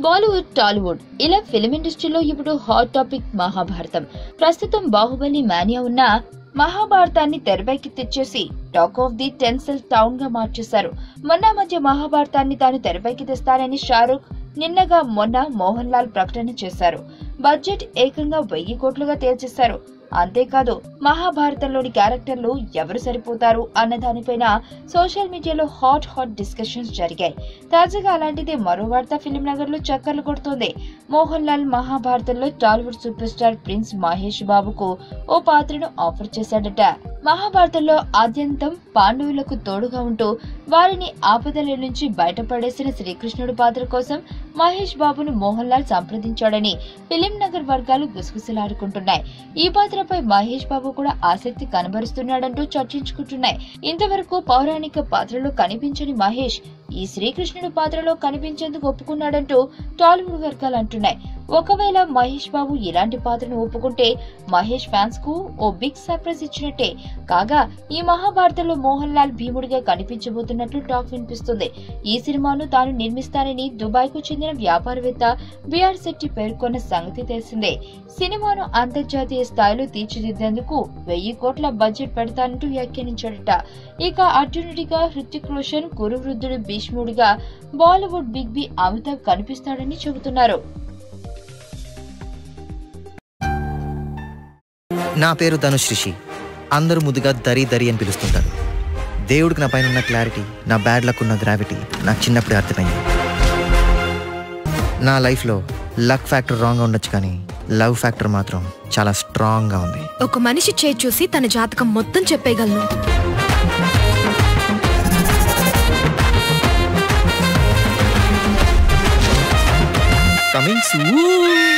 బాలీవుడ్, టాలీవుడ్ ఇలా ఫిల్మ్ ఇండస్ట్రీలో ఇప్పుడు హాట్ టాపిక్ మహాభారతం. ప్రస్తుతం బాహుబలి మానియా ఉన్న మహాభారతాన్ని తెరపైకి తెచ్చేసి talk of the tensile town గా మార్చేశారు. మధ్య మహాభారతాన్ని తాను తెరపైకి తెస్తానని షారూక్ మొన్న మోహన్ లాల్ ప్రకటన చేశారు. బడ్జెట్ ఏకంగా 1000 కోట్లుగా తేల్చేశారు. అంతేకాదు మహాభారతంలోని క్యారెక్టర్లు ఎవరు సరిపోతారు అన్న దానిపైన సోషల్ మీడియాలో హాట్ డిస్కషన్స్ జరిగాయి. తాజాగా అలాంటిదే మరో వార్త ఫిల్మ్ నగర్ లో చక్కర్లు కొడుతోంది. మోహన్ లాల్ మహాభారతంలో Tollywood super star prince Mahesh బాబుకు ఓ పాత్రను ఆఫర్ చేశాడట. మహాభారతంలో ఆద్యంతం పాండవులకు తోడుగా ఉంటూ వారిని ఆపదల నుంచి బయటపడేసిన శ్రీకృష్ణుడి పాత్ర కోసం మహేష్ బాబును మోహన్ లాల్ సంప్రదించాడని ఫిలిం నగర్ వర్గాలు గుసగుసలాడుకుంటున్నాయి. ఈ పాత్రపై మహేష్ బాబు కూడా ఆసక్తి కనబరుస్తున్నాడంటూ చర్చించుకుంటున్నాయి. ఇంతవరకు పౌరాణిక పాత్రలో కనిపించని మహేష్ ఈ శ్రీకృష్ణుడి పాత్రలో కనిపించేందుకు ఒప్పుకున్నాడంటూ టాలీవుడ్ వర్గాలు అంటున్నాయి. ఒకవేళ మహేష్ బాబు ఇలాంటి పాత్రను ఒప్పుకుంటే మహేష్ ఫ్యాన్స్ కు ఓ బిగ్ సర్ప్రైజ్ ఇచ్చినట్టే. కాగా ఈ మహాభారతంలో మోహన్ లాల్ భీముడిగా కనిపించబోతున్నట్లు టాక్ వినిపిస్తుంది. ఈ సినిమాను తాను నిర్మిస్తానని దుబాయ్ కు చెందిన వ్యాపారవేత్త బిఆర్ శెట్టి పేర్కొన్న సంగతి తెలిసిందే. సినిమాను అంతర్జాతీయ స్థాయిలో తీర్చిదిద్దేందుకు 1000 కోట్ల బడ్జెట్ పెడతానంటూ వ్యాఖ్యానించాడట. ఇక అర్జునుడిగా హృతిక్ రోషన్, కురువృద్ధుడు భీష్ముడిగా బాలీవుడ్ బిగ్ బి అమితాబ్ కనిపిస్తాడని చెబుతున్నారు. నా పేరు ధనుష్ రిషి. అందరూ ముద్దుగా దరి అని పిలుస్తుంటారు. దేవుడికి నా పైన ఉన్న క్లారిటీ, నా బ్యాడ్ లక్ ఉన్న గ్రావిటీ నాకు చిన్నప్పుడే అర్థమైంది. నా లైఫ్లో లక్ ఫ్యాక్టర్ రాంగ్గా ఉండొచ్చు, కానీ లవ్ ఫ్యాక్టర్ మాత్రం చాలా స్ట్రాంగ్గా ఉంది. ఒక మనిషి చేయి చూసి తన జాతకం మొత్తం చెప్పేయగలను. Coming soon.